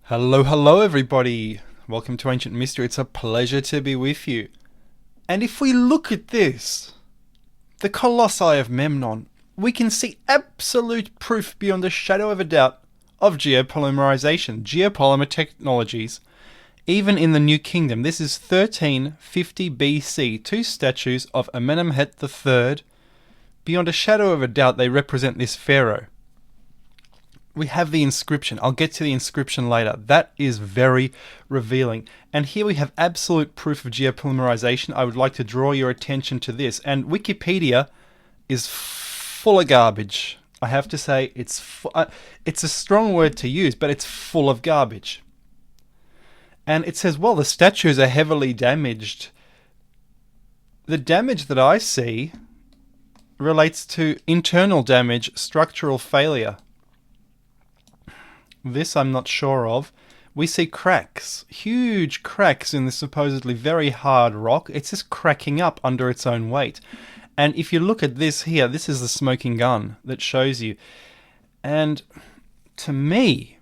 Hello, hello everybody. Welcome to Ancient Mystery. It's a pleasure to be with you. And if we look at this, the Colossi of Memnon, we can see absolute proof beyond a shadow of a doubt of geopolymerization, geopolymer technologies. Even in the New Kingdom, this is 1350 BC, two statues of Amenemhet III. Beyond a shadow of a doubt, they represent this pharaoh. We have the inscription. I'll get to the inscription later. That is very revealing. And here we have absolute proof of geopolymerization. I would like to draw your attention to this. And Wikipedia is full of garbage. I have to say, it's a strong word to use, but it's full of garbage. And it says, well, the statues are heavily damaged. The damage that I see relates to internal damage, structural failure. This I'm not sure of. We see cracks, huge cracks in the supposedly very hard rock. It's just cracking up under its own weight. And if you look at this here, this is the smoking gun that shows you. And to me,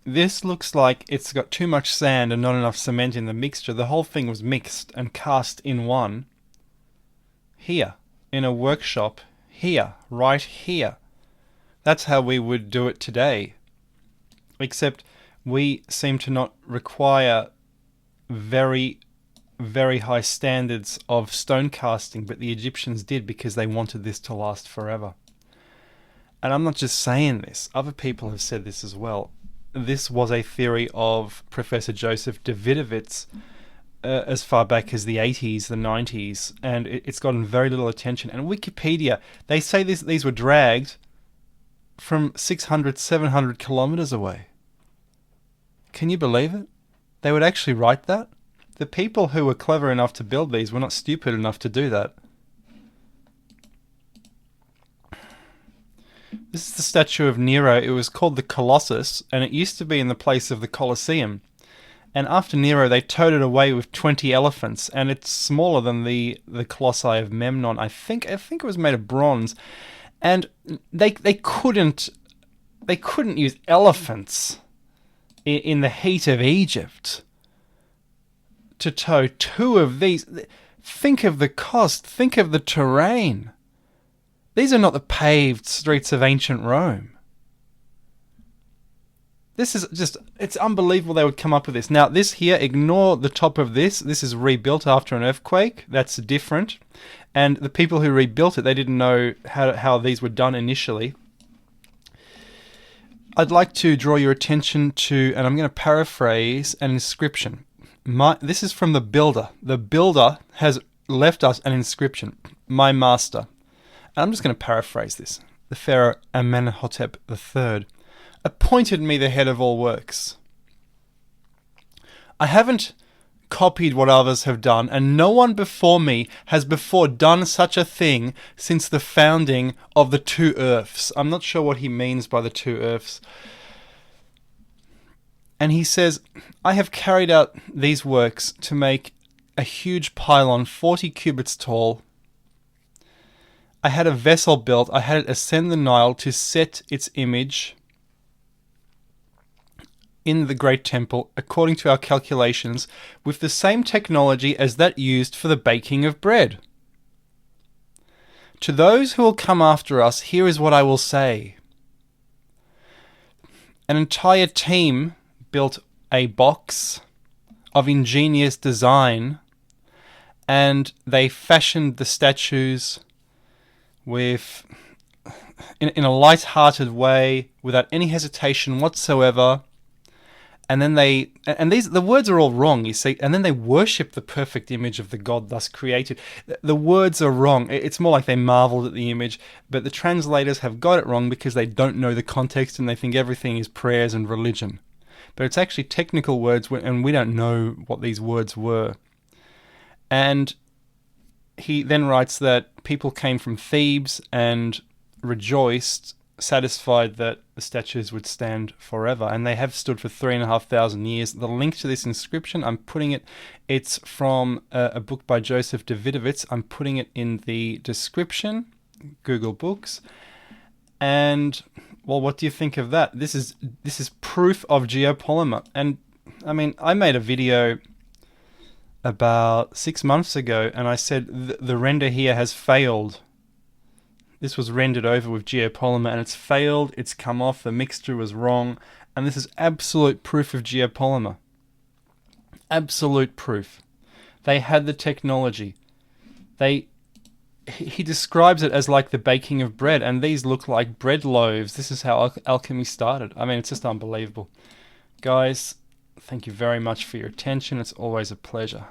this looks like it's got too much sand and not enough cement in the mixture. The whole thing was mixed and cast in one. Here, in a workshop, here, right here. That's how we would do it today. Except we seem to not require very, very high standards of stone casting, but the Egyptians did because they wanted this to last forever. And I'm not just saying this. Other people have said this as well. This was a theory of Professor Joseph Davidovits as far back as the 80s, the 90s, and it's gotten very little attention. And Wikipedia, they say these were dragged from 600, 700 kilometers away. Can you believe it? They would actually write that? The people who were clever enough to build these were not stupid enough to do that. This is the statue of Nero. It was called the Colossus, and it used to be in the place of the Colosseum. And after Nero, they towed it away with 20 elephants, and it's smaller than the Colossi of Memnon. I think it was made of bronze. And they couldn't use elephants in the heat of Egypt to tow two of these. Think of the cost. Think of the terrain. These are not the paved streets of ancient Rome. This is just, it's unbelievable they would come up with this. Now, this here, ignore the top of this. This is rebuilt after an earthquake. That's different. And the people who rebuilt it, they didn't know how these were done initially. I'd like to draw your attention to, and I'm going to paraphrase, an inscription. This is from the builder. The builder has left us an inscription. My master. And I'm just going to paraphrase this. The Pharaoh Amenhotep III appointed me the head of all works. I haven't copied what others have done, and no one before me has before done such a thing since the founding of the two earths. I'm not sure what he means by the two earths. And he says, I have carried out these works to make a huge pylon 40 cubits tall. I had a vessel built. I had it ascend the Nile to set its image in the great temple, according to our calculations, with the same technology as that used for the baking of bread. To those who will come after us, here is what I will say. An entire team built a box of ingenious design, and they fashioned the statues with in a light-hearted way, without any hesitation whatsoever. And then the words are all wrong, you see, and then they worship the perfect image of the God thus created. The words are wrong. It's more like they marveled at the image, but the translators have got it wrong because they don't know the context and they think everything is prayers and religion. But it's actually technical words, and we don't know what these words were. And he then writes that people came from Thebes and rejoiced, satisfied that the statues would stand forever, and they have stood for 3,500 years. The link to this inscription, it's from a book by Joseph Davidovits. I'm putting it in the description, Google Books. And Well, what do you think of that? This is proof of geopolymer. And I mean, I made a video about 6 months ago, and I said the render here has failed. This was rendered over with geopolymer, and it's failed. It's come off. The mixture was wrong, and this is absolute proof of geopolymer. Absolute proof. They had the technology. He describes it as like the baking of bread, and these look like bread loaves. This is how alchemy started. I mean, it's just unbelievable. Guys, thank you very much for your attention. It's always a pleasure.